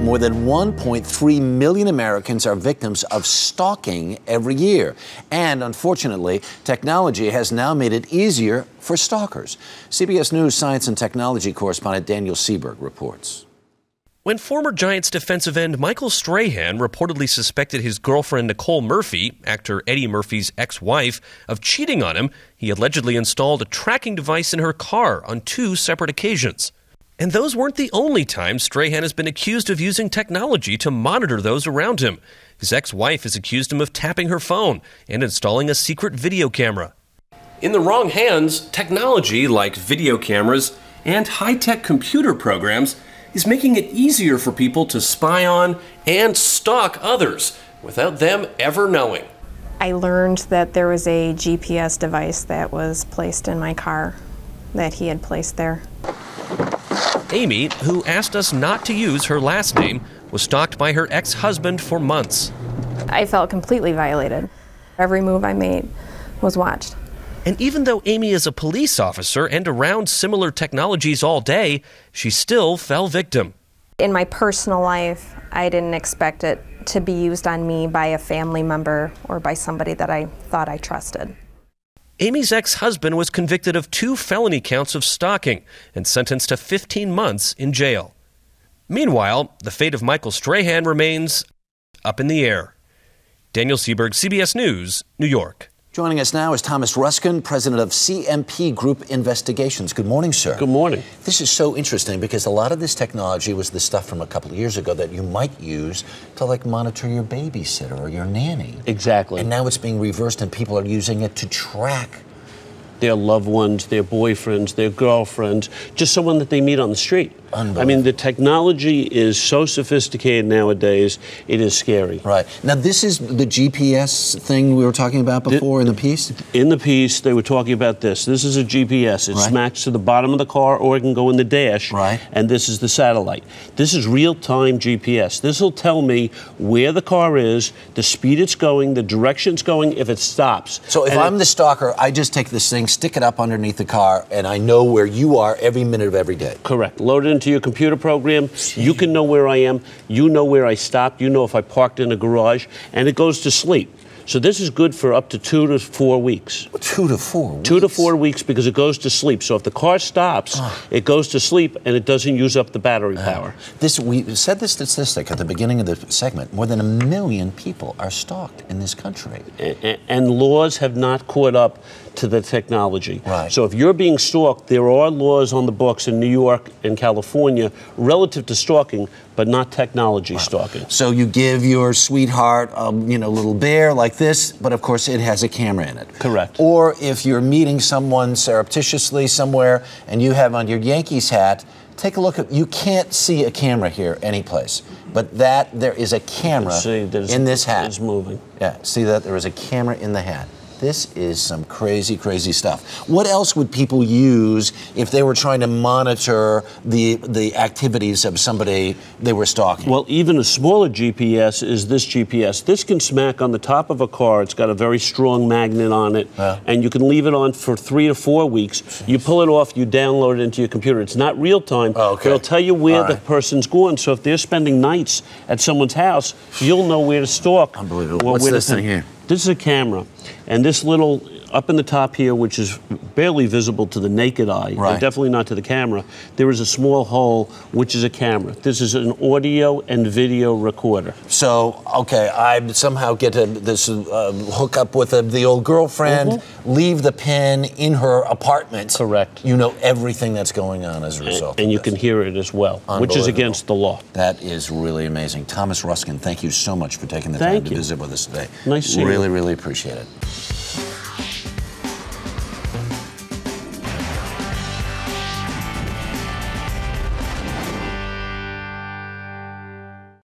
more than 1.3 million Americans are victims of stalking every year. And unfortunately, technology has now made it easier for stalkers. CBS News science and technology correspondent Daniel Sieberg reports. When former Giants defensive end Michael Strahan reportedly suspected his girlfriend Nicole Murphy, actor Eddie Murphy's ex-wife, of cheating on him, he allegedly installed a tracking device in her car on 2 separate occasions. And those weren't the only times Strahan has been accused of using technology to monitor those around him. His ex-wife has accused him of tapping her phone and installing a secret video camera. In the wrong hands, technology like video cameras and high-tech computer programs is making it easier for people to spy on and stalk others without them ever knowing. I learned that there was a GPS device that was placed in my car that he had placed there. Amy, who asked us not to use her last name, was stalked by her ex-husband for months. I felt completely violated. Every move I made was watched. And even though Amy is a police officer and around similar technologies all day, she still fell victim. In my personal life, I didn't expect it to be used on me by a family member or by somebody that I thought I trusted. Amy's ex-husband was convicted of 2 felony counts of stalking and sentenced to 15 months in jail. Meanwhile, the fate of Michael Strahan remains up in the air. Daniel Sieberg, CBS News, New York. Joining us now is Thomas Ruskin, president of CMP Group Investigations. Good morning, sir. Good morning. This is so interesting because a lot of this technology was the stuff from a couple of years ago that you might use to, like, monitor your babysitter or your nanny. Exactly. And now it's being reversed and people are using it to track their loved ones, their boyfriends, their girlfriends, just someone that they meet on the street. I mean, the technology is so sophisticated nowadays, it is scary. Right. Now, this is the GPS thing we were talking about before in the piece? In the piece, they were talking about this. This is a GPS. It smacks to the bottom of the car, or it can go in the dash. Right. And this is the satellite. This is real-time GPS. This will tell me where the car is, the speed it's going, the direction it's going, if it stops. So if I'm the stalker, I just take this thing, stick it up underneath the car, and I know where you are every minute of every day. Correct. Load it into your computer program. You can know where I am. You know where I stopped. You know if I parked in a garage. And it goes to sleep. So this is good for up to 2 to 4 weeks. 2 to 4 weeks? 2 to 4 weeks because it goes to sleep. So if the car stops, it goes to sleep and it doesn't use up the battery power. We said this statistic at the beginning of the segment. More than 1 million people are stalked in this country. And laws have not caught up to the technology. Right. So if you're being stalked, there are laws on the books in New York and California relative to stalking, but not technology stalking. So you give your sweetheart a little bear like this, but of course it has a camera in it. Correct. Or if you're meeting someone surreptitiously somewhere and you have on your Yankees hat, take a look at, you can't see a camera here anyplace, but there is a camera in this hat. It's moving. Yeah, see that? There is a camera in the hat. This is some crazy, crazy stuff. What else would people use if they were trying to monitor the activities of somebody they were stalking? Well, even a smaller GPS is this GPS. This can smack on the top of a car. It's got a very strong magnet on it, and you can leave it on for 3 to 4 weeks. You pull it off, you download it into your computer. It's not real time. Okay. It'll tell you where the person's going. So if they're spending nights at someone's house, you'll know where to stalk. Unbelievable. What's this thing here? This is a camera, and this little up in the top here, which is barely visible to the naked eye, and definitely not to the camera, there is a small hole, which is a camera. This is an audio and video recorder. So, okay, I somehow get this hook up with the old girlfriend, leave the pin in her apartment. Correct. You know everything that's going on as a result. And you can hear it as well, which is against the law. That is really amazing. Thomas Ruskin, thank you so much for taking the time to visit with us today. Nice seeing you. Really, really appreciate it.